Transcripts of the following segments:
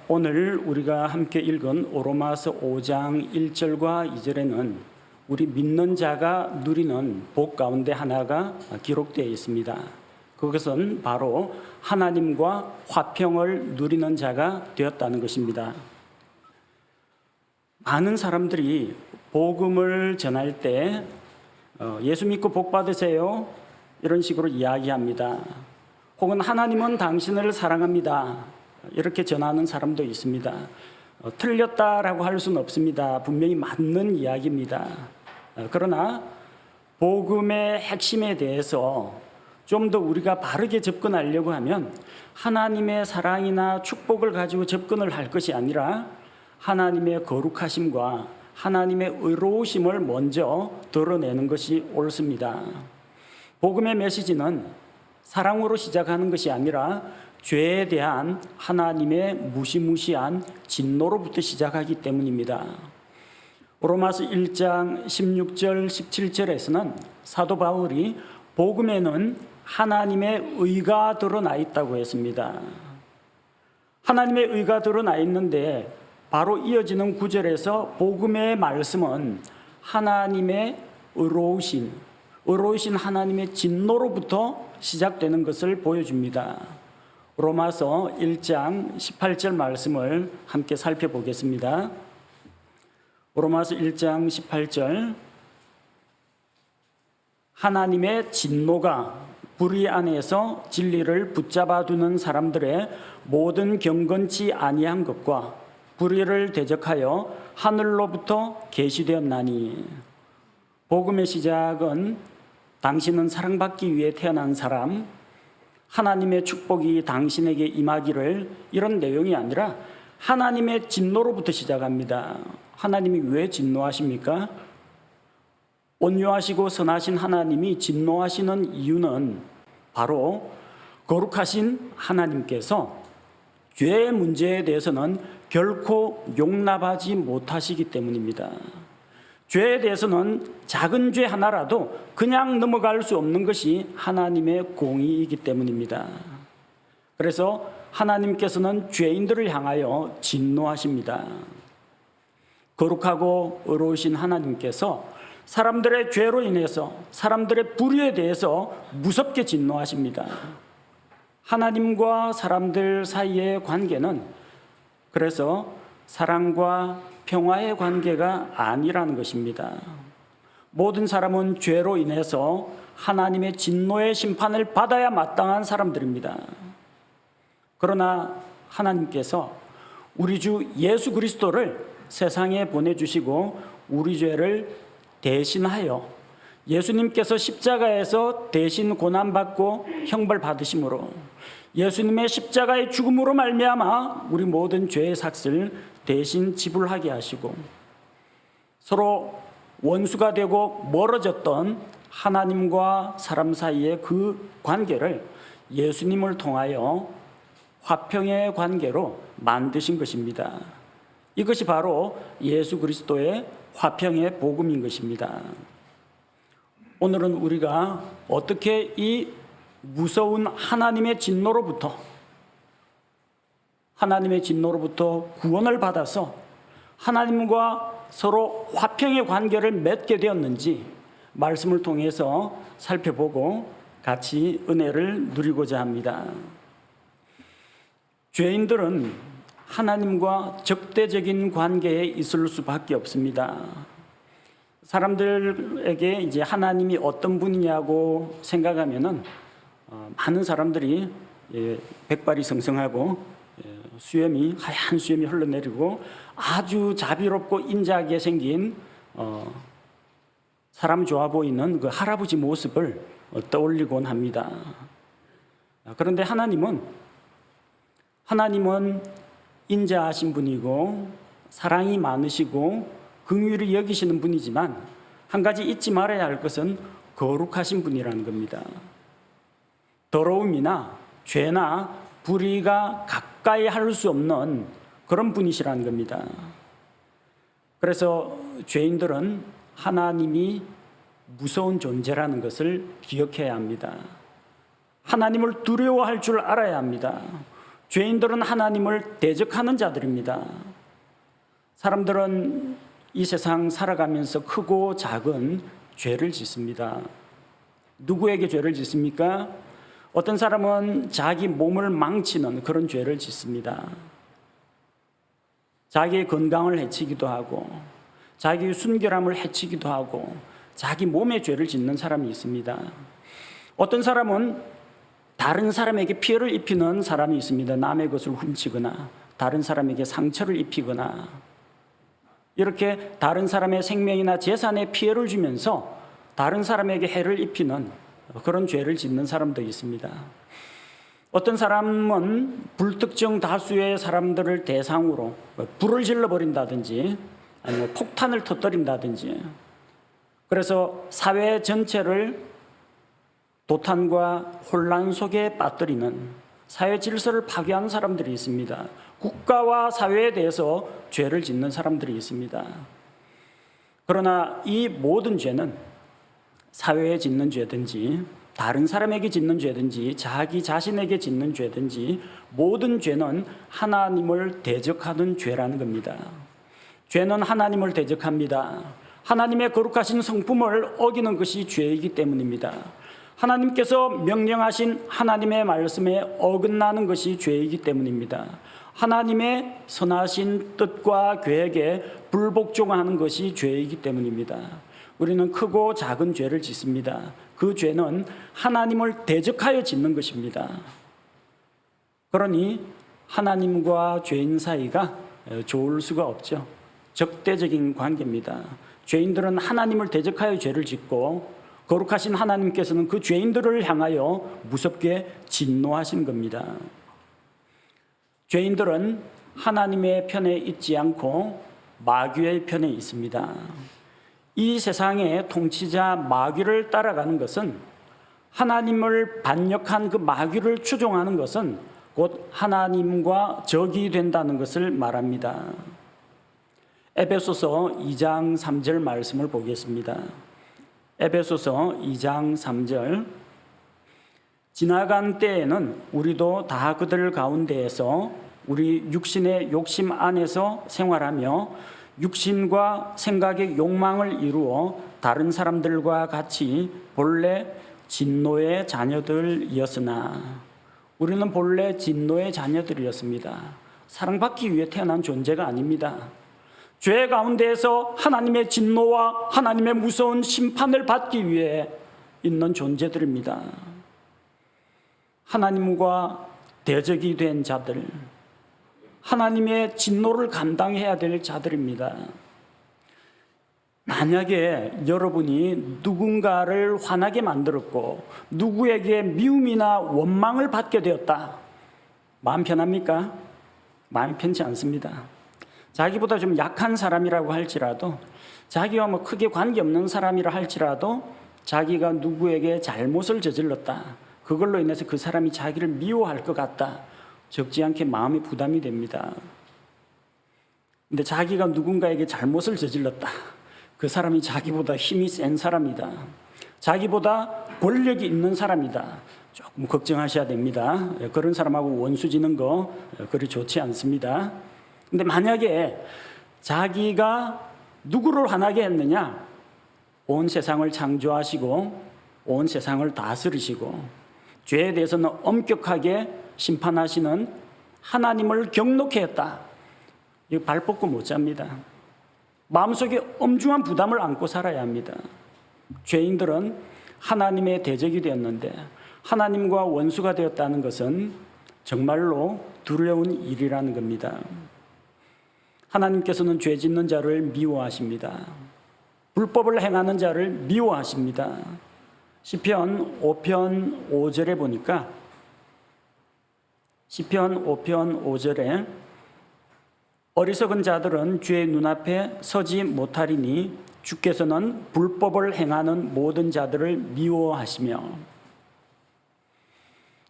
오늘 우리가 함께 읽은 로마서 5장 1절과 2절에는 우리 믿는 자가 누리는 복 가운데 하나가 기록되어 있습니다. 그것은 바로 하나님과 화평을 누리는 자가 되었다는 것입니다. 많은 사람들이 복음을 전할 때 예수 믿고 복 받으세요 이런 식으로 이야기합니다. 혹은 하나님은 당신을 사랑합니다 이렇게 전하는 사람도 있습니다. 틀렸다라고 할 수는 없습니다. 분명히 맞는 이야기입니다. 그러나 복음의 핵심에 대해서 좀 더 우리가 바르게 접근하려고 하면 하나님의 사랑이나 축복을 가지고 접근을 할 것이 아니라 하나님의 거룩하심과 하나님의 의로우심을 먼저 드러내는 것이 옳습니다. 복음의 메시지는 사랑으로 시작하는 것이 아니라 죄에 대한 하나님의 무시무시한 진노로부터 시작하기 때문입니다. 로마서 1장 16절 17절에서는 사도 바울이 복음에는 하나님의 의가 드러나 있다고 했습니다. 하나님의 의가 드러나 있는데 바로 이어지는 구절에서 복음의 말씀은 하나님의 의로우신 하나님의 진노로부터 시작되는 것을 보여줍니다. 로마서 1장 18절 말씀을 함께 살펴보겠습니다. 로마서 1장 18절 하나님의 진노가 불의 안에서 진리를 붙잡아 두는 사람들의 모든 경건치 아니한 것과 불의를 대적하여 하늘로부터 계시되었나니. 복음의 시작은 당신은 사랑받기 위해 태어난 사람, 하나님의 축복이 당신에게 임하기를, 이런 내용이 아니라 하나님의 진노로부터 시작합니다. 하나님이 왜 진노하십니까? 온유하시고 선하신 하나님이 진노하시는 이유는 바로 거룩하신 하나님께서 죄의 문제에 대해서는 결코 용납하지 못하시기 때문입니다. 죄에 대해서는 작은 죄 하나라도 그냥 넘어갈 수 없는 것이 하나님의 공의이기 때문입니다. 그래서 하나님께서는 죄인들을 향하여 진노하십니다. 거룩하고 의로우신 하나님께서 사람들의 죄로 인해서 사람들의 불의에 대해서 무섭게 진노하십니다. 하나님과 사람들 사이의 관계는 그래서 사랑과 평화의 관계가 아니라는 것입니다. 모든 사람은 죄로 인해서 하나님의 진노의 심판을 받아야 마땅한 사람들입니다. 그러나 하나님께서 우리 주 예수 그리스도를 세상에 보내주시고 우리 죄를 대신하여 예수님께서 십자가에서 대신 고난받고 형벌받으심으로 예수님의 십자가의 죽음으로 말미암아 우리 모든 죄의 삭을 대신 지불하게 하시고 서로 원수가 되고 멀어졌던 하나님과 사람 사이의 그 관계를 예수님을 통하여 화평의 관계로 만드신 것입니다. 이것이 바로 예수 그리스도의 화평의 복음인 것입니다. 오늘은 우리가 어떻게 이 무서운 하나님의 진노로부터 구원을 받아서 하나님과 서로 화평의 관계를 맺게 되었는지 말씀을 통해서 살펴보고 같이 은혜를 누리고자 합니다. 죄인들은 하나님과 적대적인 관계에 있을 수밖에 없습니다. 사람들에게 이제 하나님이 어떤 분이냐고 생각하면은 많은 사람들이 백발이 성성하고 수염이 하얀 수염이 흘러내리고 아주 자비롭고 인자하게 생긴 사람 좋아 보이는 그 할아버지 모습을 떠올리곤 합니다. 그런데 하나님은 인자하신 분이고 사랑이 많으시고 긍휼히 여기시는 분이지만 한 가지 잊지 말아야 할 것은 거룩하신 분이라는 겁니다. 더러움이나 죄나 불의가 가까이 할 수 없는 그런 분이시라는 겁니다. 그래서 죄인들은 하나님이 무서운 존재라는 것을 기억해야 합니다. 하나님을 두려워할 줄 알아야 합니다. 죄인들은 하나님을 대적하는 자들입니다. 사람들은 이 세상 살아가면서 크고 작은 죄를 짓습니다. 누구에게 죄를 짓습니까? 어떤 사람은 자기 몸을 망치는 그런 죄를 짓습니다. 자기의 건강을 해치기도 하고 자기의 순결함을 해치기도 하고 자기 몸에 죄를 짓는 사람이 있습니다. 어떤 사람은 다른 사람에게 피해를 입히는 사람이 있습니다. 남의 것을 훔치거나 다른 사람에게 상처를 입히거나 이렇게 다른 사람의 생명이나 재산에 피해를 주면서 다른 사람에게 해를 입히는 그런 죄를 짓는 사람도 있습니다. 어떤 사람은 불특정 다수의 사람들을 대상으로 불을 질러버린다든지 아니면 폭탄을 터뜨린다든지 그래서 사회 전체를 도탄과 혼란 속에 빠뜨리는 사회 질서를 파괴하는 사람들이 있습니다. 국가와 사회에 대해서 죄를 짓는 사람들이 있습니다. 그러나 이 모든 죄는 사회에 짓는 죄든지 다른 사람에게 짓는 죄든지 자기 자신에게 짓는 죄든지 모든 죄는 하나님을 대적하는 죄라는 겁니다. 죄는 하나님을 대적합니다. 하나님의 거룩하신 성품을 어기는 것이 죄이기 때문입니다. 하나님께서 명령하신 하나님의 말씀에 어긋나는 것이 죄이기 때문입니다. 하나님의 선하신 뜻과 계획에 불복종하는 것이 죄이기 때문입니다. 우리는 크고 작은 죄를 짓습니다. 그 죄는 하나님을 대적하여 짓는 것입니다. 그러니 하나님과 죄인 사이가 좋을 수가 없죠. 적대적인 관계입니다. 죄인들은 하나님을 대적하여 죄를 짓고 거룩하신 하나님께서는 그 죄인들을 향하여 무섭게 진노하신 겁니다. 죄인들은 하나님의 편에 있지 않고 마귀의 편에 있습니다. 이 세상의 통치자 마귀를 따라가는 것은 하나님을 반역한 그 마귀를 추종하는 것은 곧 하나님과 적이 된다는 것을 말합니다. 에베소서 2장 3절 말씀을 보겠습니다. 에베소서 2장 3절 지나간 때에는 우리도 다 그들 가운데에서 우리 육신의 욕심 안에서 생활하며 육신과 생각의 욕망을 이루어 다른 사람들과 같이 본래 진노의 자녀들이었으나 우리는 본래 진노의 자녀들이었습니다. 사랑받기 위해 태어난 존재가 아닙니다. 죄 가운데에서 하나님의 진노와 하나님의 무서운 심판을 받기 위해 있는 존재들입니다. 하나님과 대적이 된 자들, 하나님의 진노를 감당해야 될 자들입니다. 만약에 여러분이 누군가를 화나게 만들었고 누구에게 미움이나 원망을 받게 되었다. 마음 편합니까? 마음 편치 않습니다. 자기보다 좀 약한 사람이라고 할지라도 자기와 뭐 크게 관계없는 사람이라 할지라도 자기가 누구에게 잘못을 저질렀다. 그걸로 인해서 그 사람이 자기를 미워할 것 같다. 적지 않게 마음이 부담이 됩니다. 근데 자기가 누군가에게 잘못을 저질렀다. 그 사람이 자기보다 힘이 센 사람이다. 자기보다 권력이 있는 사람이다. 조금 걱정하셔야 됩니다. 그런 사람하고 원수 지는 거 그리 좋지 않습니다. 근데 만약에 자기가 누구를 화나게 했느냐? 온 세상을 창조하시고 온 세상을 다스리시고 죄에 대해서는 엄격하게 심판하시는 하나님을 경노케 했다. 이거 발 뻗고 못 잡니다. 마음속에 엄중한 부담을 안고 살아야 합니다. 죄인들은 하나님의 대적이 되었는데 하나님과 원수가 되었다는 것은 정말로 두려운 일이라는 겁니다. 하나님께서는 죄 짓는 자를 미워하십니다. 불법을 행하는 자를 미워하십니다. 시편 5편 5절에 보니까 시편 5편 5절에 어리석은 자들은 주의 눈앞에 서지 못하리니 주께서는 불법을 행하는 모든 자들을 미워하시며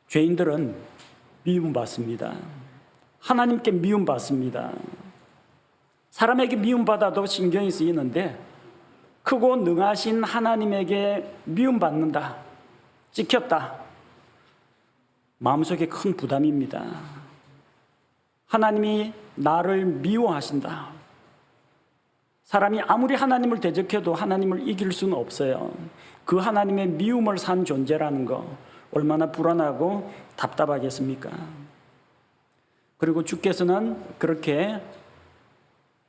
죄인들은 미움받습니다. 하나님께 미움받습니다. 사람에게 미움받아도 신경이 쓰이는데 크고 능하신 하나님에게 미움받는다, 찍혔다. 마음속에 큰 부담입니다. 하나님이 나를 미워하신다. 사람이 아무리 하나님을 대적해도 하나님을 이길 수는 없어요. 그 하나님의 미움을 산 존재라는 거 얼마나 불안하고 답답하겠습니까? 그리고 주께서는 그렇게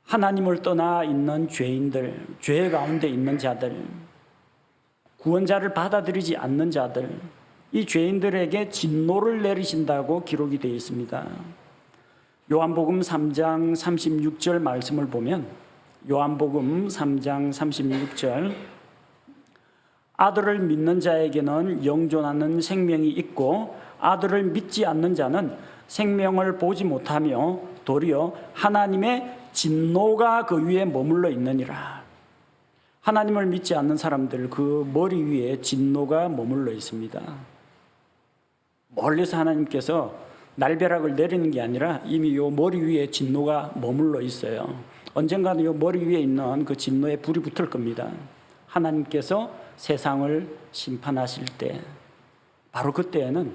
하나님을 떠나 있는 죄인들, 죄 가운데 있는 자들, 구원자를 받아들이지 않는 자들, 이 죄인들에게 진노를 내리신다고 기록이 되어 있습니다. 요한복음 3장 36절 말씀을 보면 요한복음 3장 36절 아들을 믿는 자에게는 영존하는 생명이 있고 아들을 믿지 않는 자는 생명을 보지 못하며 도리어 하나님의 진노가 그 위에 머물러 있느니라. 하나님을 믿지 않는 사람들 그 머리 위에 진노가 머물러 있습니다. 멀리서 하나님께서 날벼락을 내리는 게 아니라 이미 요 머리 위에 진노가 머물러 있어요. 언젠가는 요 머리 위에 있는 그 진노에 불이 붙을 겁니다. 하나님께서 세상을 심판하실 때 바로 그때에는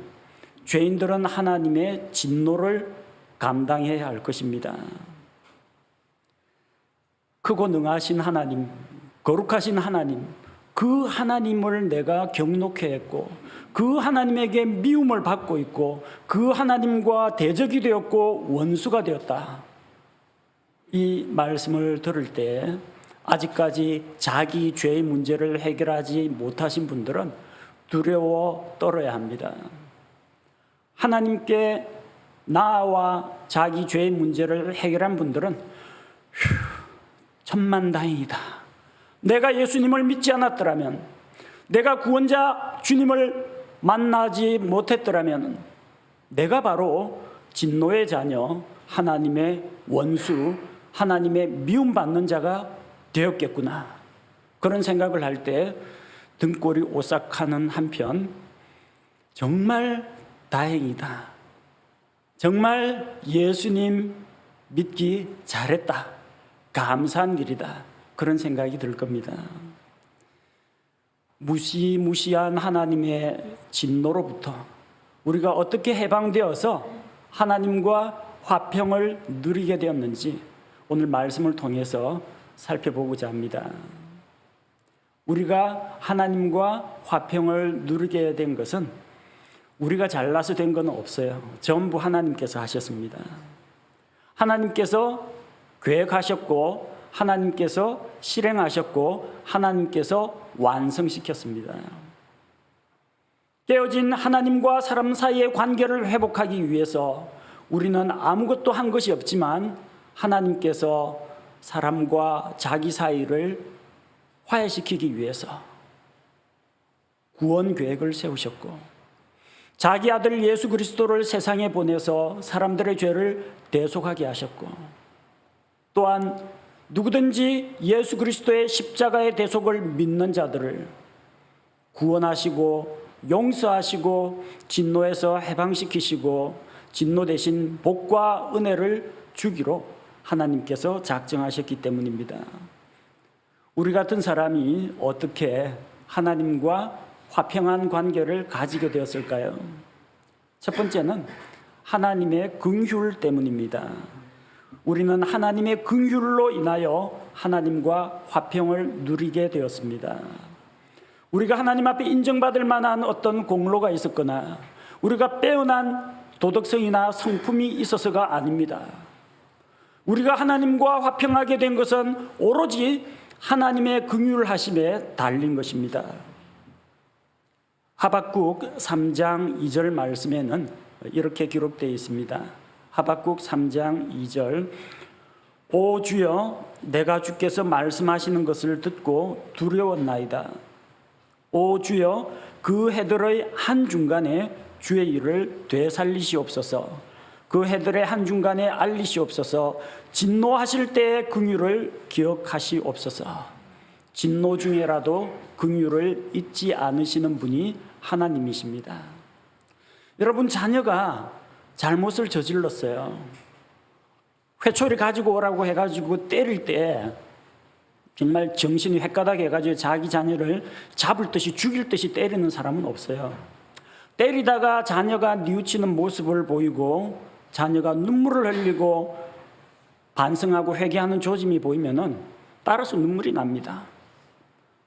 죄인들은 하나님의 진노를 감당해야 할 것입니다. 크고 능하신 하나님, 거룩하신 하나님, 그 하나님을 내가 경록해 했고 그 하나님에게 미움을 받고 있고 그 하나님과 대적이 되었고 원수가 되었다. 이 말씀을 들을 때 아직까지 자기 죄의 문제를 해결하지 못하신 분들은 두려워 떨어야 합니다. 하나님께 나와 자기 죄의 문제를 해결한 분들은 천만다행이다. 내가 예수님을 믿지 않았더라면, 내가 구원자 주님을 만나지 못했더라면 내가 바로 진노의 자녀, 하나님의 원수, 하나님의 미움받는 자가 되었겠구나. 그런 생각을 할 때 등골이 오싹하는 한편 정말 다행이다. 정말 예수님 믿기 잘했다. 감사한 일이다. 그런 생각이 들 겁니다. 무시무시한 하나님의 진노로부터 우리가 어떻게 해방되어서 하나님과 화평을 누리게 되었는지 오늘 말씀을 통해서 살펴보고자 합니다. 우리가 하나님과 화평을 누리게 된 것은 우리가 잘나서 된 건 없어요. 전부 하나님께서 하셨습니다. 하나님께서 계획하셨고 하나님께서 실행하셨고 하나님께서 완성시켰습니다. 깨어진 하나님과 사람 사이의 관계를 회복하기 위해서 우리는 아무것도 한 것이 없지만 하나님께서 사람과 자기 사이를 화해시키기 위해서 구원 계획을 세우셨고 자기 아들 예수 그리스도를 세상에 보내서 사람들의 죄를 대속하게 하셨고 또한 누구든지 예수 그리스도의 십자가의 대속을 믿는 자들을 구원하시고 용서하시고 진노에서 해방시키시고 진노 대신 복과 은혜를 주기로 하나님께서 작정하셨기 때문입니다. 우리 같은 사람이 어떻게 하나님과 화평한 관계를 가지게 되었을까요? 첫 번째는 하나님의 긍휼 때문입니다. 우리는 하나님의 긍휼로 인하여 하나님과 화평을 누리게 되었습니다. 우리가 하나님 앞에 인정받을 만한 어떤 공로가 있었거나 우리가 빼어난 도덕성이나 성품이 있어서가 아닙니다. 우리가 하나님과 화평하게 된 것은 오로지 하나님의 긍휼하심에 달린 것입니다. 하박국 3장 2절 말씀에는 이렇게 기록되어 있습니다. 하박국 3장 2절 오 주여 내가 주께서 말씀하시는 것을 듣고 두려웠나이다. 오 주여 그 해들의 한중간에 주의 일을 되살리시옵소서. 그 해들의 한중간에 알리시옵소서. 진노하실 때의 긍휼을 기억하시옵소서. 진노 중에라도 긍휼을 잊지 않으시는 분이 하나님이십니다. 여러분 자녀가 잘못을 저질렀어요. 회초리 가지고 오라고 해가지고 때릴 때 정말 정신이 헷가닥 해가지고 자기 자녀를 잡을 듯이 죽일 듯이 때리는 사람은 없어요. 때리다가 자녀가 뉘우치는 모습을 보이고 자녀가 눈물을 흘리고 반성하고 회개하는 조짐이 보이면은 따라서 눈물이 납니다.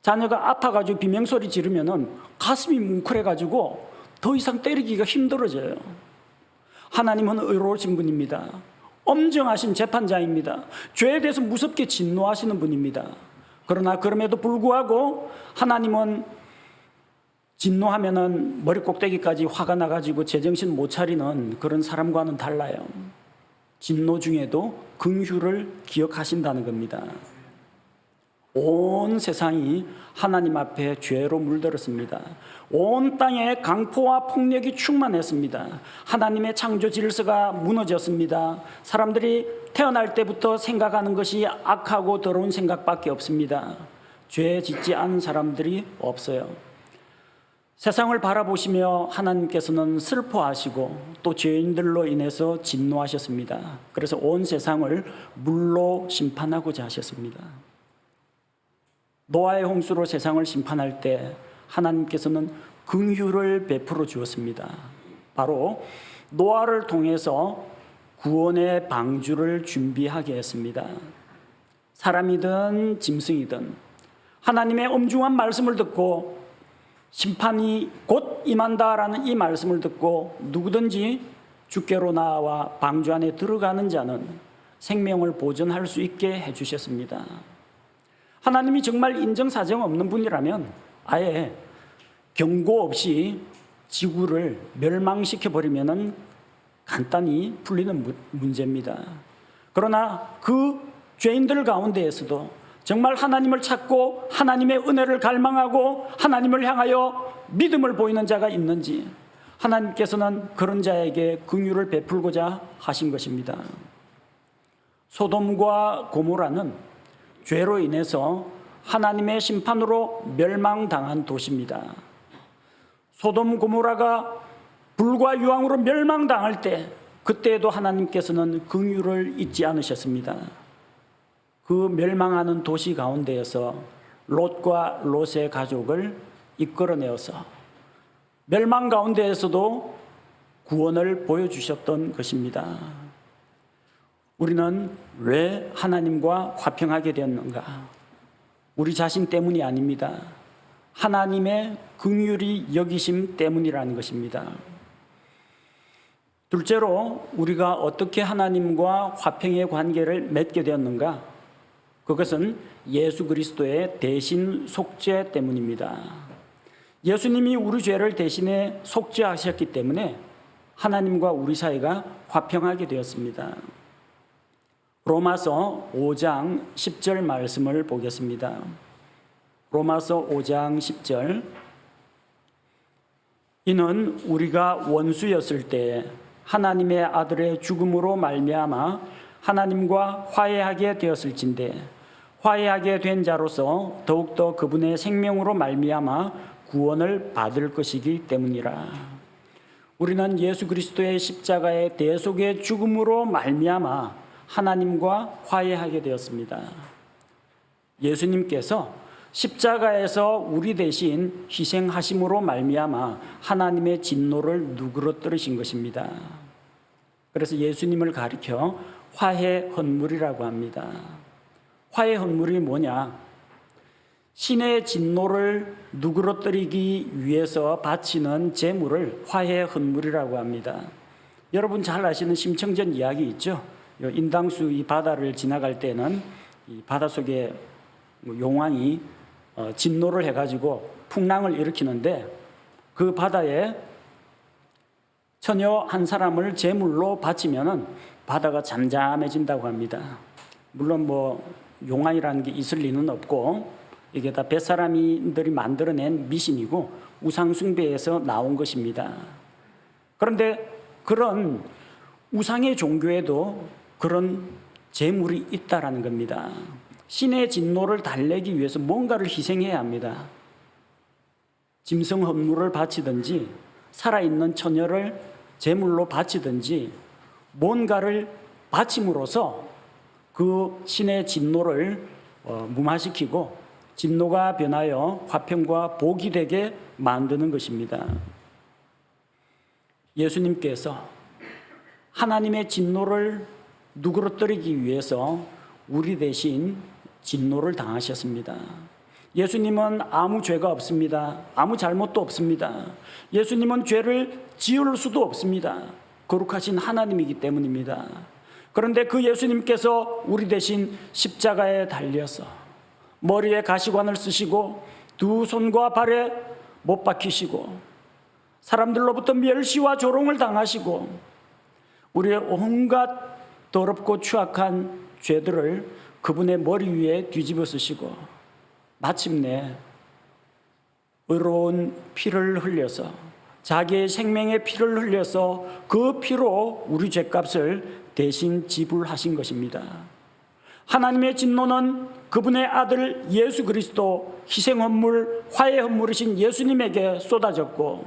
자녀가 아파가지고 비명소리 지르면은 가슴이 뭉클해가지고 더 이상 때리기가 힘들어져요. 하나님은 의로우신 분입니다. 엄정하신 재판자입니다. 죄에 대해서 무섭게 진노하시는 분입니다. 그러나 그럼에도 불구하고 하나님은 진노하면은 머리 꼭대기까지 화가 나가지고 제정신 못 차리는 그런 사람과는 달라요. 진노 중에도 긍휼을 기억하신다는 겁니다. 온 세상이 하나님 앞에 죄로 물들었습니다. 온 땅에 강포와 폭력이 충만했습니다. 하나님의 창조 질서가 무너졌습니다. 사람들이 태어날 때부터 생각하는 것이 악하고 더러운 생각밖에 없습니다. 죄 짓지 않은 사람들이 없어요. 세상을 바라보시며 하나님께서는 슬퍼하시고 또 죄인들로 인해서 진노하셨습니다. 그래서 온 세상을 물로 심판하고자 하셨습니다. 노아의 홍수로 세상을 심판할 때 하나님께서는 긍휼을 베풀어 주었습니다. 바로 노아를 통해서 구원의 방주를 준비하게 했습니다. 사람이든 짐승이든 하나님의 엄중한 말씀을 듣고 심판이 곧 임한다라는 이 말씀을 듣고 누구든지 주께로 나와 방주 안에 들어가는 자는 생명을 보존할 수 있게 해주셨습니다. 하나님이 정말 인정사정 없는 분이라면 아예 경고 없이 지구를 멸망시켜버리면 간단히 풀리는 문제입니다. 그러나 그 죄인들 가운데에서도 정말 하나님을 찾고 하나님의 은혜를 갈망하고 하나님을 향하여 믿음을 보이는 자가 있는지 하나님께서는 그런 자에게 긍휼을 베풀고자 하신 것입니다. 소돔과 고모라는 죄로 인해서 하나님의 심판으로 멸망당한 도시입니다. 소돔 고모라가 불과 유황으로 멸망당할 때 그때에도 하나님께서는 긍휼을 잊지 않으셨습니다. 그 멸망하는 도시 가운데에서 롯과 롯의 가족을 이끌어내어서 멸망 가운데에서도 구원을 보여주셨던 것입니다. 우리는 왜 하나님과 화평하게 되었는가? 우리 자신 때문이 아닙니다. 하나님의 긍휼히 여기심 때문이라는 것입니다. 둘째로 우리가 어떻게 하나님과 화평의 관계를 맺게 되었는가? 그것은 예수 그리스도의 대신 속죄 때문입니다. 예수님이 우리 죄를 대신해 속죄하셨기 때문에 하나님과 우리 사이가 화평하게 되었습니다. 로마서 5장 10절 말씀을 보겠습니다. 로마서 5장 10절. 이는 우리가 원수였을 때 하나님의 아들의 죽음으로 말미암아 하나님과 화해하게 되었을진데 화해하게 된 자로서 더욱더 그분의 생명으로 말미암아 구원을 받을 것이기 때문이라. 우리는 예수 그리스도의 십자가의 대속의 죽음으로 말미암아 하나님과 화해하게 되었습니다. 예수님께서 십자가에서 우리 대신 희생하심으로 말미암아 하나님의 진노를 누그러뜨리신 것입니다. 그래서 예수님을 가리켜 화해 헌물이라고 합니다. 화해 헌물이 뭐냐? 신의 진노를 누그러뜨리기 위해서 바치는 제물을 화해 헌물이라고 합니다. 여러분 잘 아시는 심청전 이야기 있죠? 인당수 이 바다를 지나갈 때는 이 바다 속에 용왕이 진노를 해가지고 풍랑을 일으키는데 그 바다에 처녀 한 사람을 제물로 바치면은 바다가 잠잠해진다고 합니다. 물론 용왕이라는 게 있을 리는 없고 이게 다 뱃사람들이 만들어낸 미신이고 우상숭배에서 나온 것입니다. 그런데 그런 우상의 종교에도 그런 제물이 있다라는 겁니다. 신의 진노를 달래기 위해서 뭔가를 희생해야 합니다. 짐승 헌물을 바치든지 살아있는 처녀를 제물로 바치든지 뭔가를 바침으로써 그 신의 진노를 무마시키고 진노가 변하여 화평과 복이 되게 만드는 것입니다. 예수님께서 하나님의 진노를 누그러뜨리기 위해서 우리 대신 진노를 당하셨습니다. 예수님은 아무 죄가 없습니다. 아무 잘못도 없습니다. 예수님은 죄를 지을 수도 없습니다. 거룩하신 하나님이기 때문입니다. 그런데 그 예수님께서 우리 대신 십자가에 달려서 머리에 가시관을 쓰시고 두 손과 발에 못 박히시고 사람들로부터 멸시와 조롱을 당하시고 우리의 온갖 더럽고 추악한 죄들을 그분의 머리 위에 뒤집어 쓰시고 마침내 의로운 피를 흘려서 자기의 생명의 피를 흘려서 그 피로 우리 죄값을 대신 지불하신 것입니다. 하나님의 진노는 그분의 아들 예수 그리스도 희생헌물, 화해헌물이신 예수님에게 쏟아졌고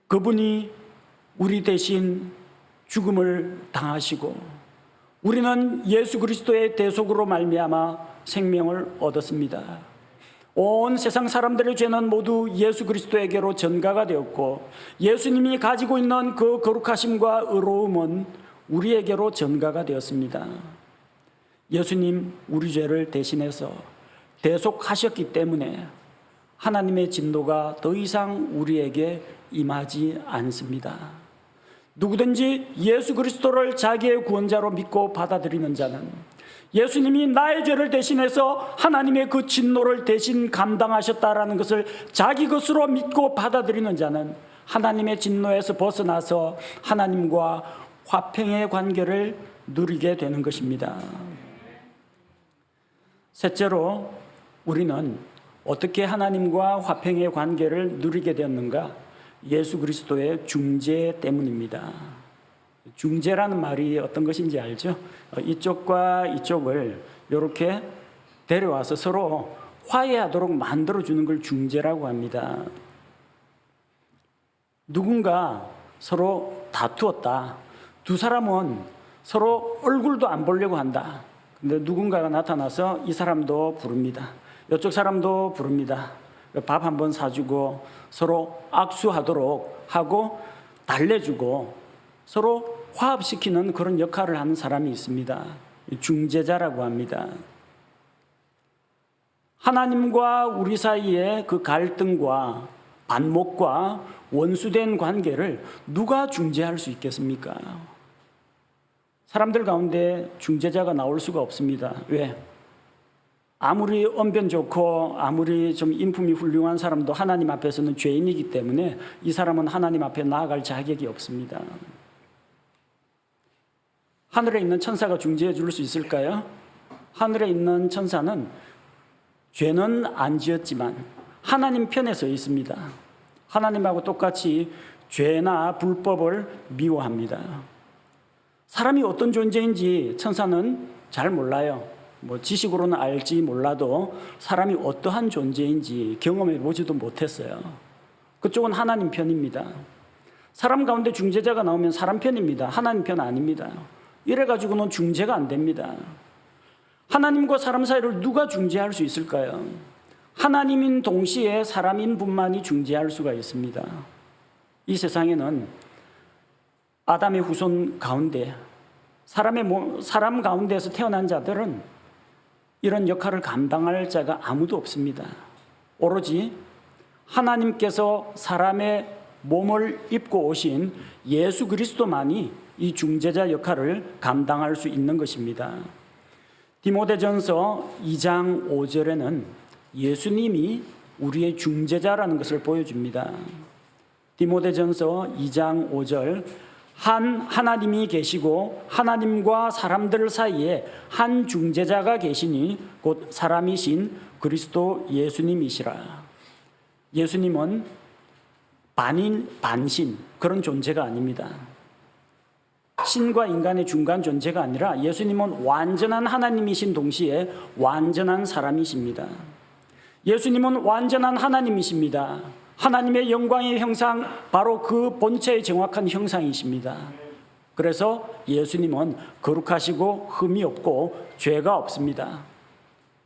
그분이 우리 대신 죽음을 당하시고 우리는 예수 그리스도의 대속으로 말미암아 생명을 얻었습니다. 온 세상 사람들의 죄는 모두 예수 그리스도에게로 전가가 되었고 예수님이 가지고 있는 그 거룩하심과 의로움은 우리에게로 전가가 되었습니다. 예수님 우리 죄를 대신해서 대속하셨기 때문에 하나님의 진노가 더 이상 우리에게 임하지 않습니다. 누구든지 예수 그리스도를 자기의 구원자로 믿고 받아들이는 자는 예수님이 나의 죄를 대신해서 하나님의 그 진노를 대신 감당하셨다라는 것을 자기 것으로 믿고 받아들이는 자는 하나님의 진노에서 벗어나서 하나님과 화평의 관계를 누리게 되는 것입니다. 셋째로 우리는 어떻게 하나님과 화평의 관계를 누리게 되었는가? 예수 그리스도의 중재 때문입니다. 중재라는 말이 어떤 것인지 알죠? 이쪽과 이쪽을 이렇게 데려와서 서로 화해하도록 만들어주는 걸 중재라고 합니다. 누군가 서로 다투었다. 두 사람은 서로 얼굴도 안 보려고 한다. 근데 누군가가 나타나서 이 사람도 부릅니다. 이쪽 사람도 부릅니다. 밥 한번 사주고 서로 악수하도록 하고 달래주고 서로 화합시키는 그런 역할을 하는 사람이 있습니다. 중재자라고 합니다. 하나님과 우리 사이의 그 갈등과 반목과 원수된 관계를 누가 중재할 수 있겠습니까? 사람들 가운데 중재자가 나올 수가 없습니다. 왜? 아무리 언변 좋고 아무리 좀 인품이 훌륭한 사람도 하나님 앞에서는 죄인이기 때문에 이 사람은 하나님 앞에 나아갈 자격이 없습니다. 하늘에 있는 천사가 중재해 줄 수 있을까요? 하늘에 있는 천사는 죄는 안 지었지만 하나님 편에 서 있습니다. 하나님하고 똑같이 죄나 불법을 미워합니다. 사람이 어떤 존재인지 천사는 잘 몰라요. 지식으로는 알지 몰라도 사람이 어떠한 존재인지 경험해 보지도 못했어요. 그쪽은 하나님 편입니다. 사람 가운데 중재자가 나오면 사람 편입니다. 하나님 편 아닙니다. 이래가지고는 중재가 안 됩니다. 하나님과 사람 사이를 누가 중재할 수 있을까요? 하나님인 동시에 사람인 분만이 중재할 수가 있습니다. 이 세상에는 아담의 후손 가운데 사람 가운데서 태어난 자들은 이런 역할을 감당할 자가 아무도 없습니다. 오로지 하나님께서 사람의 몸을 입고 오신 예수 그리스도만이 이 중재자 역할을 감당할 수 있는 것입니다. 디모데전서 2장 5절에는 예수님이 우리의 중재자라는 것을 보여줍니다. 디모데전서 2장 5절 한 하나님이 계시고 하나님과 사람들 사이에 한 중재자가 계시니 곧 사람이신 그리스도 예수님이시라. 예수님은 반인 반신 그런 존재가 아닙니다. 신과 인간의 중간 존재가 아니라 예수님은 완전한 하나님이신 동시에 완전한 사람이십니다. 예수님은 완전한 하나님이십니다. 하나님의 영광의 형상, 바로 그 본체의 정확한 형상이십니다. 그래서 예수님은 거룩하시고 흠이 없고 죄가 없습니다.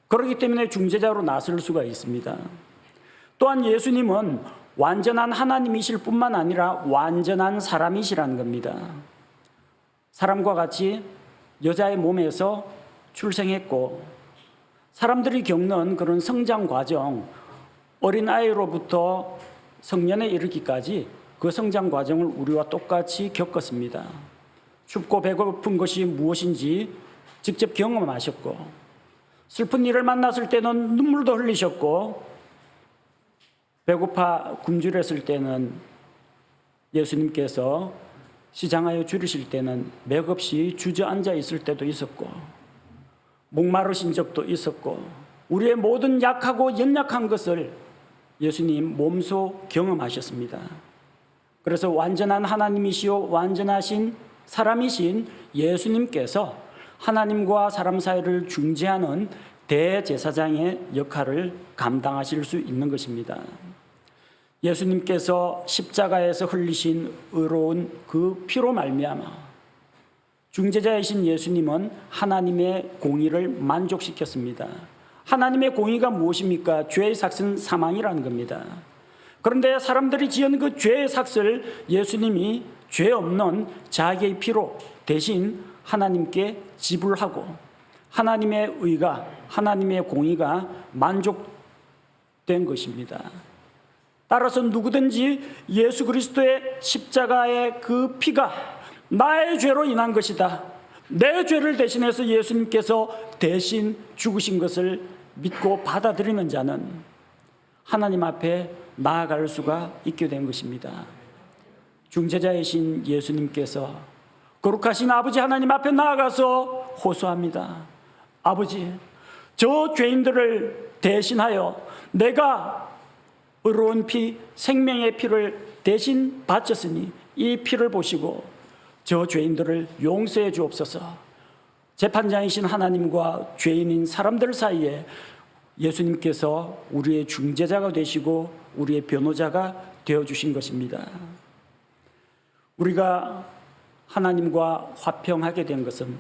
그렇기 때문에 중재자로 나설 수가 있습니다. 또한 예수님은 완전한 하나님이실 뿐만 아니라 완전한 사람이시라는 겁니다. 사람과 같이 여자의 몸에서 출생했고 사람들이 겪는 그런 성장 과정, 어린아이로부터 성년에 이르기까지 그 성장 과정을 우리와 똑같이 겪었습니다. 춥고 배고픈 것이 무엇인지 직접 경험하셨고, 슬픈 일을 만났을 때는 눈물도 흘리셨고, 배고파 굶주렸을 때는 예수님께서 시장하여 줄이실 때는 맥없이 주저앉아 있을 때도 있었고, 목마르신 적도 있었고, 우리의 모든 약하고 연약한 것을 예수님 몸소 경험하셨습니다. 그래서 완전한 하나님이시요 완전하신 사람이신 예수님께서 하나님과 사람 사이를 중재하는 대제사장의 역할을 감당하실 수 있는 것입니다. 예수님께서 십자가에서 흘리신 의로운 그 피로 말미암아 중재자이신 예수님은 하나님의 공의를 만족시켰습니다. 하나님의 공의가 무엇입니까? 죄의 삭은 사망이라는 겁니다. 그런데 사람들이 지은 그 죄의 삭을 예수님이 죄 없는 자기의 피로 대신 하나님께 지불하고 하나님의 의가, 하나님의 공의가 만족된 것입니다. 따라서 누구든지 예수 그리스도의 십자가의 그 피가 나의 죄로 인한 것이다, 내 죄를 대신해서 예수님께서 대신 죽으신 것을 믿고 받아들이는 자는 하나님 앞에 나아갈 수가 있게 된 것입니다. 중재자이신 예수님께서 거룩하신 아버지 하나님 앞에 나아가서 호소합니다. 아버지, 저 죄인들을 대신하여 내가 의로운 피, 생명의 피를 대신 바쳤으니 이 피를 보시고 저 죄인들을 용서해 주옵소서. 재판장이신 하나님과 죄인인 사람들 사이에 예수님께서 우리의 중재자가 되시고 우리의 변호자가 되어주신 것입니다. 우리가 하나님과 화평하게 된 것은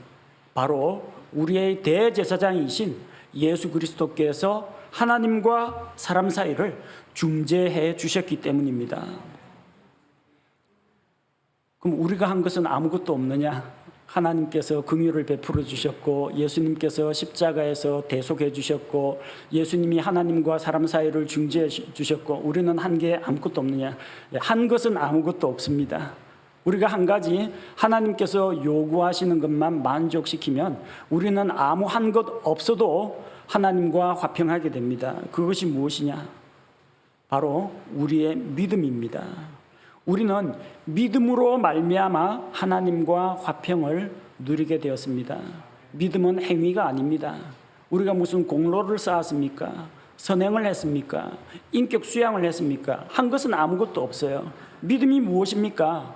바로 우리의 대제사장이신 예수 그리스도께서 하나님과 사람 사이를 중재해 주셨기 때문입니다. 그럼 우리가 한 것은 아무것도 없느냐? 하나님께서 긍휼을 베풀어 주셨고 예수님께서 십자가에서 대속해 주셨고 예수님이 하나님과 사람 사이를 중재해 주셨고 우리는 한 게 아무것도 없느냐? 한 것은 아무것도 없습니다. 우리가 한 가지 하나님께서 요구하시는 것만 만족시키면 우리는 아무 한 것 없어도 하나님과 화평하게 됩니다. 그것이 무엇이냐? 바로 우리의 믿음입니다. 우리는 믿음으로 말미암아 하나님과 화평을 누리게 되었습니다. 믿음은 행위가 아닙니다. 우리가 무슨 공로를 쌓았습니까? 선행을 했습니까? 인격 수양을 했습니까? 한 것은 아무것도 없어요. 믿음이 무엇입니까?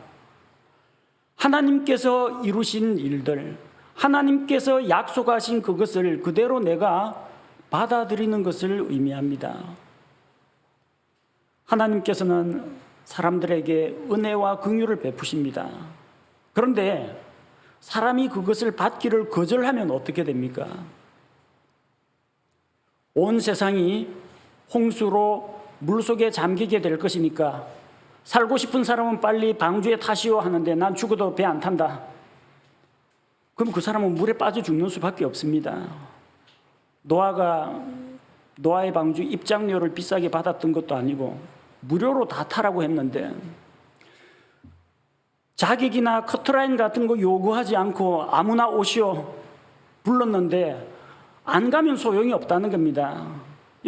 하나님께서 이루신 일들, 하나님께서 약속하신 그것을 그대로 내가 받아들이는 것을 의미합니다. 하나님께서는 사람들에게 은혜와 긍휼을 베푸십니다. 그런데 사람이 그것을 받기를 거절하면 어떻게 됩니까? 온 세상이 홍수로 물속에 잠기게 될 것이니까 살고 싶은 사람은 빨리 방주에 타시오 하는데 난 죽어도 배 안 탄다. 그럼 그 사람은 물에 빠져 죽는 수밖에 없습니다. 노아의 방주 입장료를 비싸게 받았던 것도 아니고 무료로 다 타라고 했는데 자객이나 커트라인 같은 거 요구하지 않고 아무나 오시오 불렀는데 안 가면 소용이 없다는 겁니다.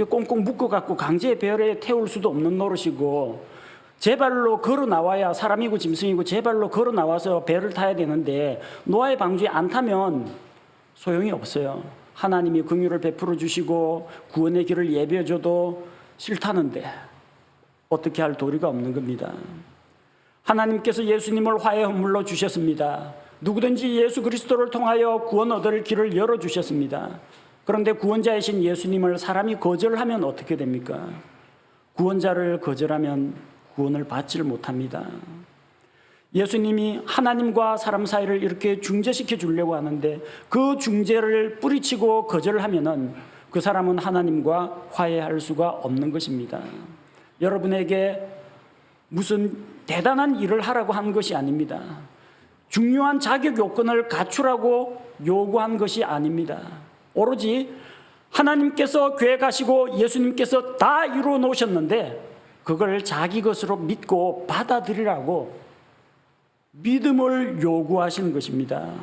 꽁꽁 묶어갖고 강제 배열에 태울 수도 없는 노릇이고 제 발로 걸어 나와야 사람이고 짐승이고 제 발로 걸어 나와서 배를 타야 되는데 노아의 방주에 안 타면 소용이 없어요. 하나님이 긍휼을 베풀어 주시고 구원의 길을 예비해 줘도 싫다는데 어떻게 할 도리가 없는 겁니다. 하나님께서 예수님을 화해 허물로 주셨습니다. 누구든지 예수 그리스도를 통하여 구원 얻을 길을 열어주셨습니다. 그런데 구원자이신 예수님을 사람이 거절하면 어떻게 됩니까? 구원자를 거절하면 구원을 받지를 못합니다. 예수님이 하나님과 사람 사이를 이렇게 중재시켜 주려고 하는데 그 중재를 뿌리치고 거절하면은 그 사람은 하나님과 화해할 수가 없는 것입니다. 여러분에게 무슨 대단한 일을 하라고 한 것이 아닙니다. 중요한 자격 요건을 갖추라고 요구한 것이 아닙니다. 오로지 하나님께서 계획하시고 예수님께서 다 이루어 놓으셨는데 그걸 자기 것으로 믿고 받아들이라고 믿음을 요구하시는 것입니다.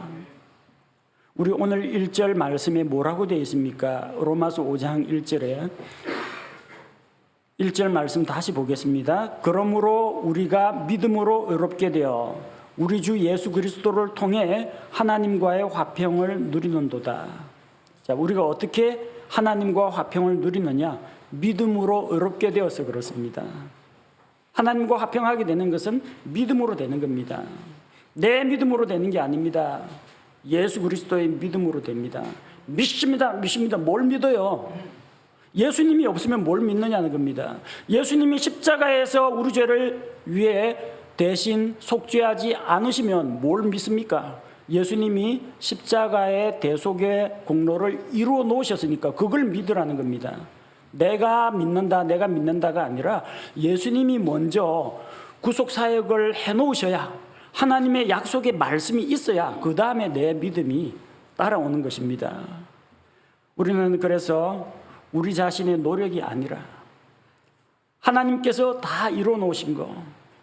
우리 오늘 1절 말씀에 뭐라고 되어 있습니까? 로마서 5장 1절에 1절 말씀 다시 보겠습니다. 그러므로 우리가 믿음으로 의롭게 되어 우리 주 예수 그리스도를 통해 하나님과의 화평을 누리는도다. 자, 우리가 어떻게 하나님과 화평을 누리느냐? 믿음으로 의롭게 되어서 그렇습니다. 하나님과 화평하게 되는 것은 믿음으로 되는 겁니다. 내 믿음으로 되는 게 아닙니다. 예수 그리스도의 믿음으로 됩니다. 믿습니다. 뭘 믿어요? 예수님이 없으면 뭘 믿느냐는 겁니다. 예수님이 십자가에서 우리 죄를 위해 대신 속죄하지 않으시면 뭘 믿습니까? 예수님이 십자가의 대속의 공로를 이루어 놓으셨으니까 그걸 믿으라는 겁니다. 내가 믿는다가 아니라 예수님이 먼저 구속사역을 해놓으셔야, 하나님의 약속의 말씀이 있어야 그 다음에 내 믿음이 따라오는 것입니다. 우리는 그래서 우리 자신의 노력이 아니라 하나님께서 다 이루어 놓으신 거,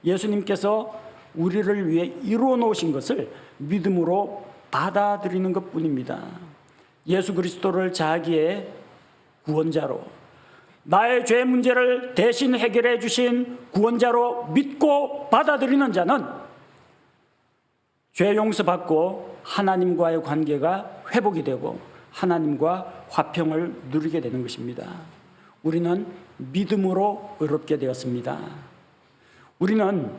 예수님께서 우리를 위해 이루어 놓으신 것을 믿음으로 받아들이는 것뿐입니다. 예수 그리스도를 자기의 구원자로, 나의 죄 문제를 대신 해결해 주신 구원자로 믿고 받아들이는 자는 죄 용서받고 하나님과의 관계가 회복이 되고 하나님과 화평을 누리게 되는 것입니다. 우리는 믿음으로 의롭게 되었습니다. 우리는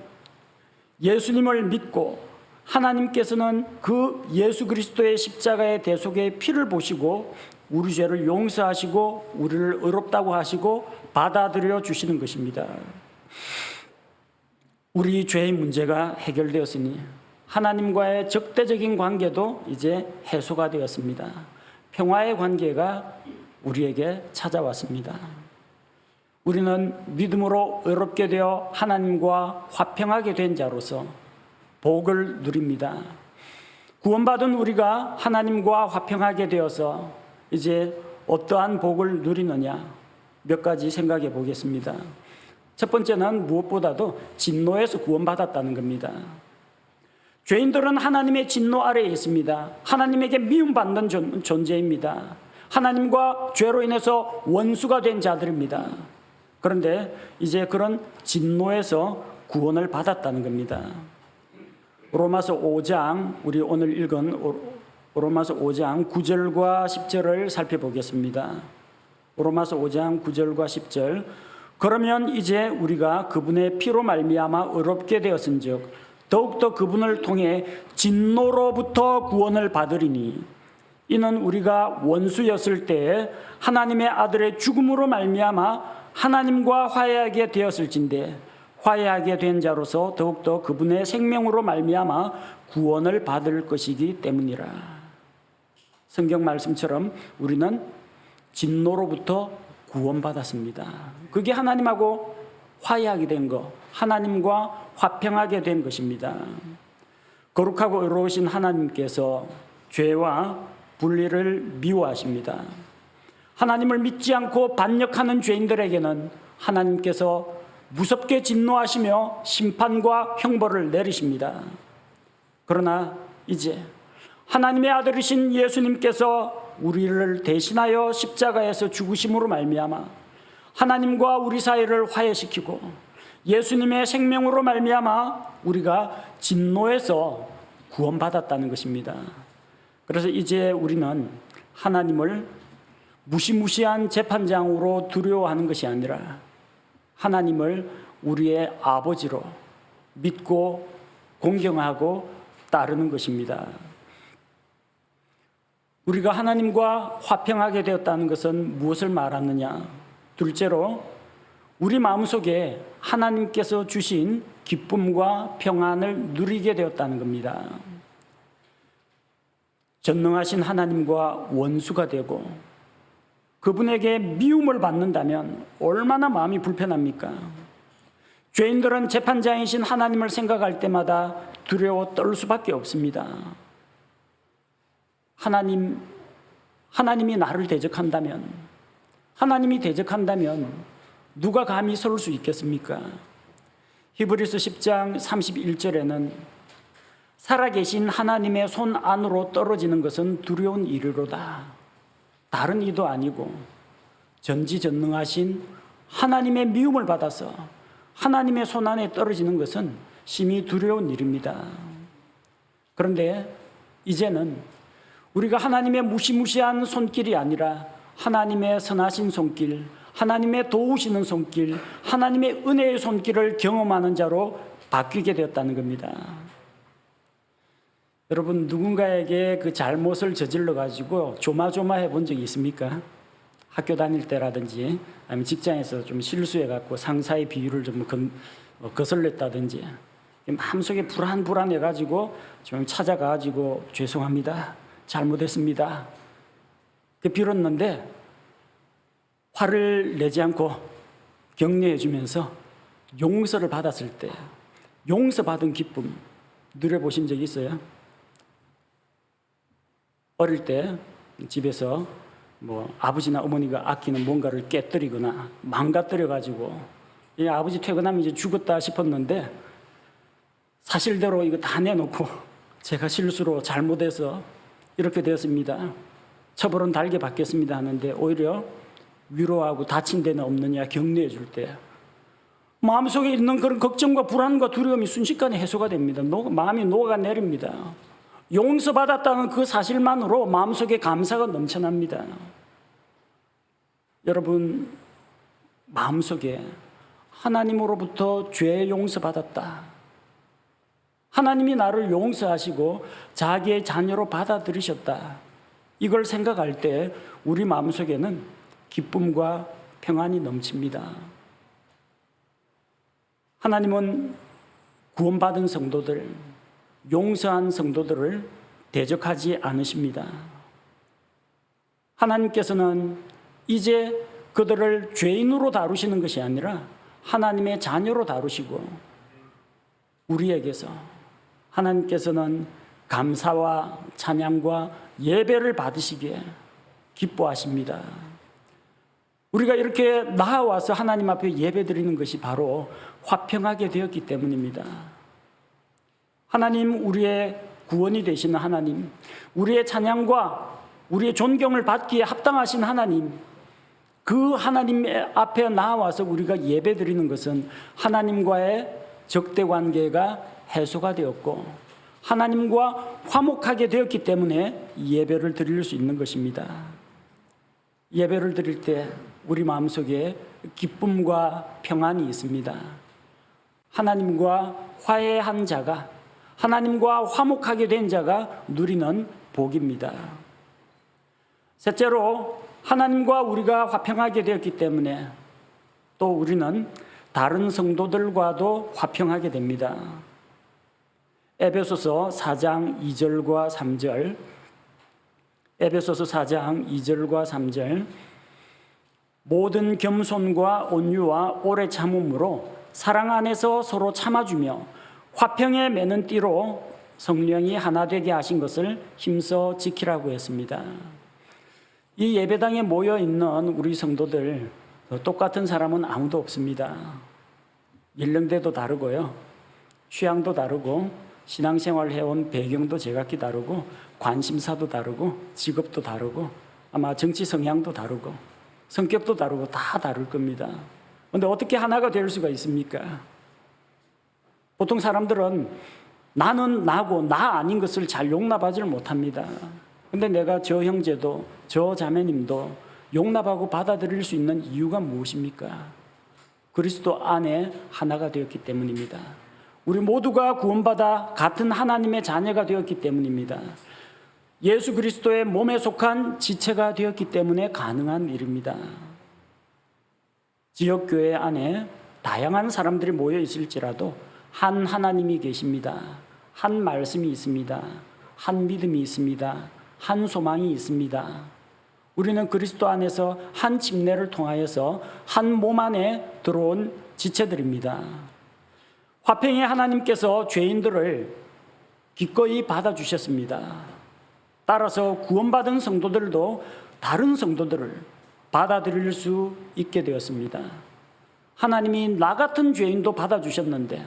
예수님을 믿고 하나님께서는 그 예수 그리스도의 십자가의 대속의 피를 보시고 우리 죄를 용서하시고 우리를 의롭다고 하시고 받아들여 주시는 것입니다. 우리 죄의 문제가 해결되었으니 하나님과의 적대적인 관계도 이제 해소가 되었습니다. 평화의 관계가 우리에게 찾아왔습니다. 우리는 믿음으로 의롭게 되어 하나님과 화평하게 된 자로서 복을 누립니다. 구원받은 우리가 하나님과 화평하게 되어서 이제 어떠한 복을 누리느냐, 몇 가지 생각해 보겠습니다. 첫 번째는 무엇보다도 진노에서 구원받았다는 겁니다. 죄인들은 하나님의 진노 아래에 있습니다. 하나님에게 미움받는 존재입니다. 하나님과 죄로 인해서 원수가 된 자들입니다. 그런데 이제 그런 진노에서 구원을 받았다는 겁니다. 로마서 5장, 우리 오늘 읽은 로마서 5장 9절과 10절을 살펴보겠습니다. 로마서 5장 9절과 10절. 그러면 이제 우리가 그분의 피로 말미암아 의롭게 되었은즉 더욱더 그분을 통해 진노로부터 구원을 받으리니 이는 우리가 원수였을 때에 하나님의 아들의 죽음으로 말미암아 하나님과 화해하게 되었을진데 화해하게 된 자로서 더욱더 그분의 생명으로 말미암아 구원을 받을 것이기 때문이라. 성경 말씀처럼 우리는 진노로부터 구원받았습니다. 그게 하나님하고 화해하게 된 것, 하나님과 화평하게 된 것입니다. 거룩하고 의로우신 하나님께서 죄와 불의를 미워하십니다. 하나님을 믿지 않고 반역하는 죄인들에게는 하나님께서 무섭게 진노하시며 심판과 형벌을 내리십니다. 그러나 이제 하나님의 아들이신 예수님께서 우리를 대신하여 십자가에서 죽으심으로 말미암아 하나님과 우리 사이를 화해시키고 예수님의 생명으로 말미암아 우리가 진노에서 구원받았다는 것입니다. 그래서 이제 우리는 하나님을 무시무시한 재판장으로 두려워하는 것이 아니라 하나님을 우리의 아버지로 믿고 공경하고 따르는 것입니다. 우리가 하나님과 화평하게 되었다는 것은 무엇을 말하느냐? 둘째로 우리 마음속에 하나님께서 주신 기쁨과 평안을 누리게 되었다는 겁니다. 전능하신 하나님과 원수가 되고 그분에게 미움을 받는다면 얼마나 마음이 불편합니까? 죄인들은 재판장이신 하나님을 생각할 때마다 두려워 떨 수밖에 없습니다. 하나님이 나를 대적한다면, 하나님이 대적한다면 누가 감히 설 수 있겠습니까? 히브리서 10장 31절에는 살아계신 하나님의 손 안으로 떨어지는 것은 두려운 일이로다. 다른 이도 아니고 전지전능하신 하나님의 미움을 받아서 하나님의 손 안에 떨어지는 것은 심히 두려운 일입니다. 그런데 이제는 우리가 하나님의 무시무시한 손길이 아니라 하나님의 선하신 손길, 하나님의 도우시는 손길, 하나님의 은혜의 손길을 경험하는 자로 바뀌게 되었다는 겁니다. 여러분, 누군가에게 그 잘못을 저질러 가지고 조마조마해 본 적이 있습니까? 학교 다닐 때라든지 아니면 직장에서 좀 실수해 갖고 상사의 비율을 좀 거슬렸다든지 마음속에 불안해 가지고 좀 찾아가 가지고 죄송합니다, 잘못했습니다, 그 빌었는데 화를 내지 않고 격려해 주면서 용서를 받았을 때 용서받은 기쁨 누려보신 적 있어요? 어릴 때 집에서 아버지나 어머니가 아끼는 뭔가를 깨뜨리거나 망가뜨려 가지고 아버지 퇴근하면 이제 죽었다 싶었는데 사실대로 이거 다 내놓고 제가 실수로 잘못해서 이렇게 되었습니다, 처벌은 달게 받겠습니다 하는데 오히려 위로하고 다친 데는 없느냐 격려해 줄 때 마음속에 있는 그런 걱정과 불안과 두려움이 순식간에 해소가 됩니다. 마음이 녹아내립니다. 용서받았다는 그 사실만으로 마음속에 감사가 넘쳐납니다. 여러분, 마음속에 하나님으로부터 죄 용서받았다, 하나님이 나를 용서하시고 자기의 자녀로 받아들이셨다, 이걸 생각할 때 우리 마음속에는 기쁨과 평안이 넘칩니다. 하나님은 구원받은 성도들, 용서한 성도들을 대적하지 않으십니다. 하나님께서는 이제 그들을 죄인으로 다루시는 것이 아니라 하나님의 자녀로 다루시고 우리에게서 하나님께서는 감사와 찬양과 예배를 받으시기에 기뻐하십니다. 우리가 이렇게 나아와서 하나님 앞에 예배드리는 것이 바로 화평하게 되었기 때문입니다. 하나님, 우리의 구원이 되시는 하나님, 우리의 찬양과 우리의 존경을 받기에 합당하신 하나님, 그 하나님 앞에 나와서 우리가 예배드리는 것은 하나님과의 적대관계가 해소가 되었고 하나님과 화목하게 되었기 때문에 예배를 드릴 수 있는 것입니다. 예배를 드릴 때 우리 마음속에 기쁨과 평안이 있습니다. 하나님과 화해한 자가, 하나님과 화목하게 된 자가 누리는 복입니다. 셋째로, 하나님과 우리가 화평하게 되었기 때문에 또 우리는 다른 성도들과도 화평하게 됩니다. 에베소서 4장 2절과 3절, 에베소서 4장 2절과 3절, 모든 겸손과 온유와 오래 참음으로 사랑 안에서 서로 참아주며 화평에 매는 띠로 성령이 하나 되게 하신 것을 힘써 지키라고 했습니다. 이 예배당에 모여 있는 우리 성도들 똑같은 사람은 아무도 없습니다. 연령대도 다르고요, 취향도 다르고, 신앙생활 해온 배경도 제각기 다르고, 관심사도 다르고, 직업도 다르고, 아마 정치 성향도 다르고, 성격도 다르고 다 다를 겁니다. 그런데 어떻게 하나가 될 수가 있습니까? 보통 사람들은 나는 나고 나 아닌 것을 잘 용납하지를 못합니다. 근데 내가 저 형제도 저 자매님도 용납하고 받아들일 수 있는 이유가 무엇입니까? 그리스도 안에 하나가 되었기 때문입니다. 우리 모두가 구원받아 같은 하나님의 자녀가 되었기 때문입니다. 예수 그리스도의 몸에 속한 지체가 되었기 때문에 가능한 일입니다. 지역교회 안에 다양한 사람들이 모여 있을지라도 한 하나님이 계십니다. 한 말씀이 있습니다. 한 믿음이 있습니다. 한 소망이 있습니다. 우리는 그리스도 안에서 한 침례를 통하여서 한 몸 안에 들어온 지체들입니다. 화평의 하나님께서 죄인들을 기꺼이 받아주셨습니다. 따라서 구원받은 성도들도 다른 성도들을 받아들일 수 있게 되었습니다. 하나님이 나 같은 죄인도 받아주셨는데,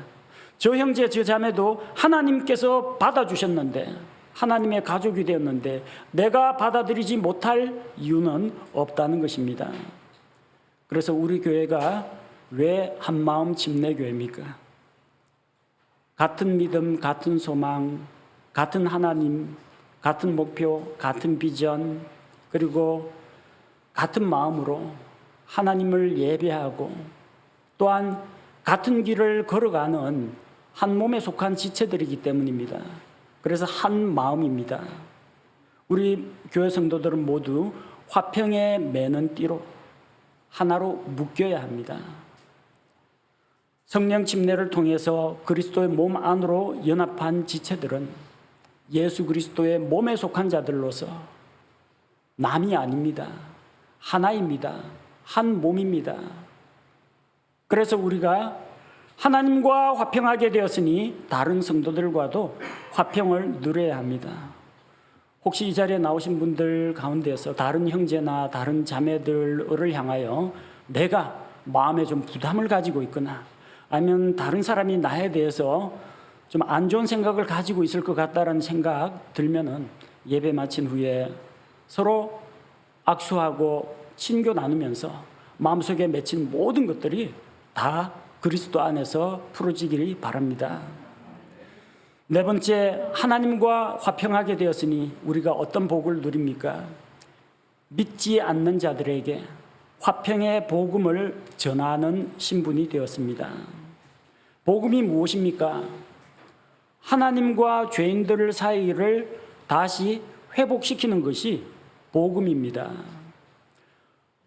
저 형제 저 자매도 하나님께서 받아주셨는데, 하나님의 가족이 되었는데 내가 받아들이지 못할 이유는 없다는 것입니다. 그래서 우리 교회가 왜 한마음 침례교회입니까? 같은 믿음, 같은 소망, 같은 하나님, 같은 목표, 같은 비전, 그리고 같은 마음으로 하나님을 예배하고 또한 같은 길을 걸어가는 한 몸에 속한 지체들이기 때문입니다. 그래서 한 마음입니다. 우리 교회 성도들은 모두 화평에 매는 띠로 하나로 묶여야 합니다. 성령 침례를 통해서 그리스도의 몸 안으로 연합한 지체들은 예수 그리스도의 몸에 속한 자들로서 남이 아닙니다. 하나입니다. 한 몸입니다. 그래서 우리가 하나님과 화평하게 되었으니 다른 성도들과도 화평을 누려야 합니다. 혹시 이 자리에 나오신 분들 가운데서 다른 형제나 다른 자매들을 향하여 내가 마음에 좀 부담을 가지고 있거나 아니면 다른 사람이 나에 대해서 좀 안 좋은 생각을 가지고 있을 것 같다라는 생각 들면은 예배 마친 후에 서로 악수하고 친교 나누면서 마음속에 맺힌 모든 것들이 다 그리스도 안에서 풀어지기를 바랍니다. 네 번째, 하나님과 화평하게 되었으니 우리가 어떤 복을 누립니까? 믿지 않는 자들에게 화평의 복음을 전하는 신분이 되었습니다. 복음이 무엇입니까? 하나님과 죄인들 사이를 다시 회복시키는 것이 복음입니다.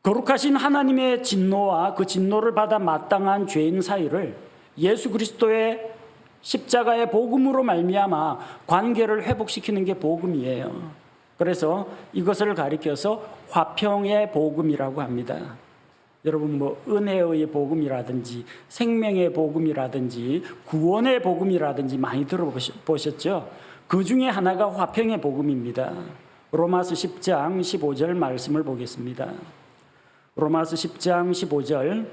거룩하신 하나님의 진노와 그 진노를 받아 마땅한 죄인 사이를 예수 그리스도의 십자가의 복음으로 말미암아 관계를 회복시키는 게 복음이에요. 그래서 이것을 가리켜서 화평의 복음이라고 합니다. 여러분 은혜의 복음이라든지 생명의 복음이라든지 구원의 복음이라든지 많이 들어보셨죠? 그 중에 하나가 화평의 복음입니다. 로마서 10장 15절 말씀을 보겠습니다. 로마서 10장 15절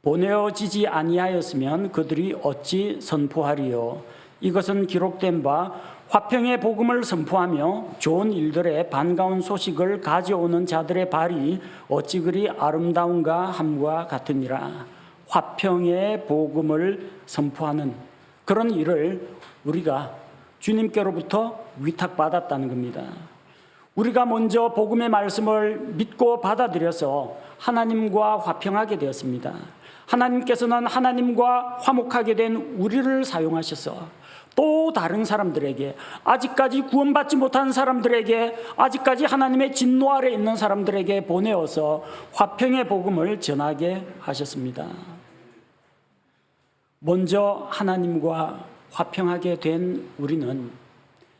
보내어지지 아니하였으면 그들이 어찌 선포하리요. 이것은 기록된 바 화평의 복음을 선포하며 좋은 일들의 반가운 소식을 가져오는 자들의 발이 어찌 그리 아름다운가 함과 같으니라. 화평의 복음을 선포하는 그런 일을 우리가 주님께로부터 위탁받았다는 겁니다. 우리가 먼저 복음의 말씀을 믿고 받아들여서 하나님과 화평하게 되었습니다. 하나님께서는 하나님과 화목하게 된 우리를 사용하셔서 또 다른 사람들에게, 아직까지 구원받지 못한 사람들에게, 아직까지 하나님의 진노 아래 있는 사람들에게 보내어서 화평의 복음을 전하게 하셨습니다. 먼저 하나님과 화평하게 된 우리는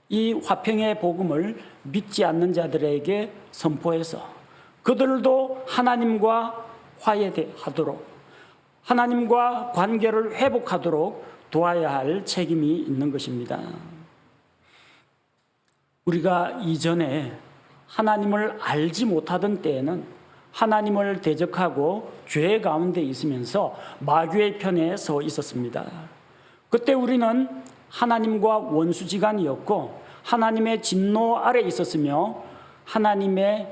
이 화평의 복음을 믿지 않는 자들에게 선포해서 그들도 하나님과 화해하도록, 하나님과 관계를 회복하도록 도와야 할 책임이 있는 것입니다. 우리가 이전에 하나님을 알지 못하던 때에는 하나님을 대적하고 죄 가운데 있으면서 마귀의 편에 서 있었습니다. 그때 우리는 하나님과 원수지간이었고 하나님의 진노 아래 있었으며 하나님의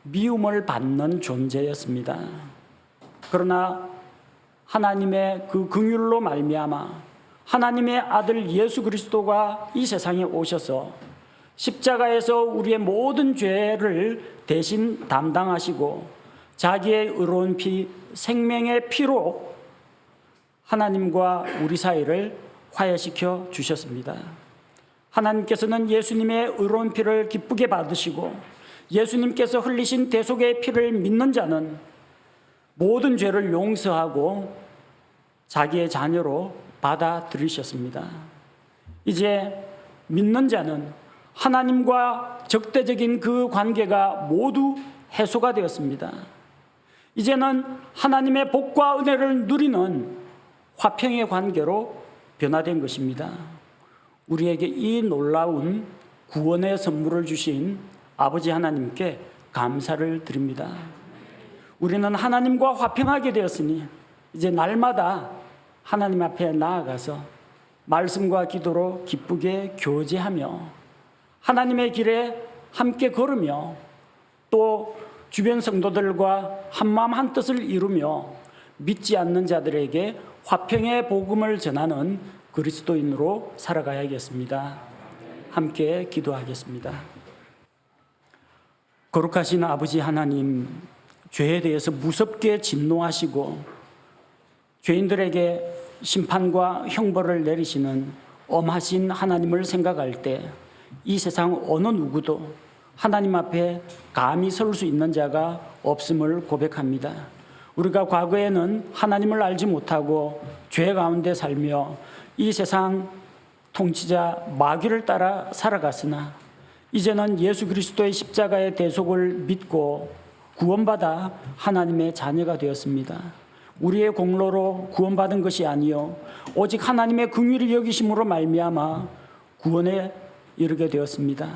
미움을 받는 존재였습니다. 그러나 하나님의 그 긍휼로 말미암아 하나님의 아들 예수 그리스도가 이 세상에 오셔서 십자가에서 우리의 모든 죄를 대신 담당하시고 자기의 의로운 피, 생명의 피로 하나님과 우리 사이를 화해시켜 주셨습니다. 하나님께서는 예수님의 의로운 피를 기쁘게 받으시고 예수님께서 흘리신 대속의 피를 믿는 자는 모든 죄를 용서하고 자기의 자녀로 받아들이셨습니다. 이제 믿는 자는 하나님과 적대적인 그 관계가 모두 해소가 되었습니다. 이제는 하나님의 복과 은혜를 누리는 화평의 관계로 변화된 것입니다. 우리에게 이 놀라운 구원의 선물을 주신 아버지 하나님께 감사를 드립니다. 우리는 하나님과 화평하게 되었으니 이제 날마다 하나님 앞에 나아가서 말씀과 기도로 기쁘게 교제하며 하나님의 길에 함께 걸으며 또 주변 성도들과 한마음 한뜻을 이루며 믿지 않는 자들에게 화평의 복음을 전하는 그리스도인으로 살아가야겠습니다. 함께 기도하겠습니다. 거룩하신 아버지 하나님, 죄에 대해서 무섭게 진노하시고 죄인들에게 심판과 형벌을 내리시는 엄하신 하나님을 생각할 때 이 세상 어느 누구도 하나님 앞에 감히 설 수 있는 자가 없음을 고백합니다. 우리가 과거에는 하나님을 알지 못하고 죄 가운데 살며 이 세상 통치자 마귀를 따라 살아갔으나 이제는 예수 그리스도의 십자가의 대속을 믿고 구원받아 하나님의 자녀가 되었습니다. 우리의 공로로 구원받은 것이 아니요 오직 하나님의 긍휼히 여기심으로 말미암아 구원에 이르게 되었습니다.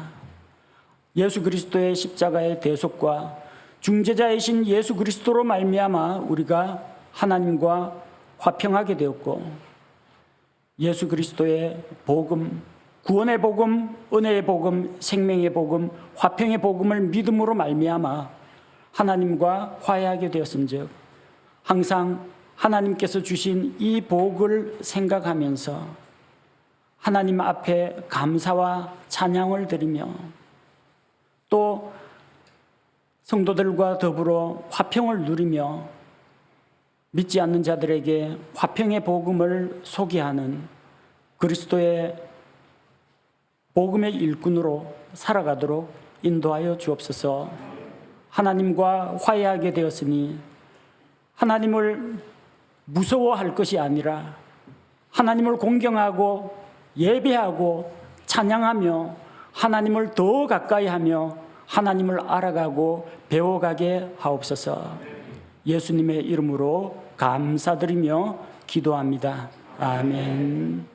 예수 그리스도의 십자가의 대속과 중재자이신 예수 그리스도로 말미암아 우리가 하나님과 화평하게 되었고 예수 그리스도의 복음, 구원의 복음, 은혜의 복음, 생명의 복음, 화평의 복음을 믿음으로 말미암아 하나님과 화해하게 되었은즉 항상 하나님께서 주신 이 복을 생각하면서 하나님 앞에 감사와 찬양을 드리며 또 성도들과 더불어 화평을 누리며 믿지 않는 자들에게 화평의 복음을 소개하는 그리스도의 복음의 일꾼으로 살아가도록 인도하여 주옵소서. 하나님과 화해하게 되었으니 하나님을 무서워할 것이 아니라 하나님을 공경하고 예배하고 찬양하며 하나님을 더 가까이 하며 하나님을 알아가고 배워가게 하옵소서. 예수님의 이름으로 감사드리며 기도합니다. 아멘.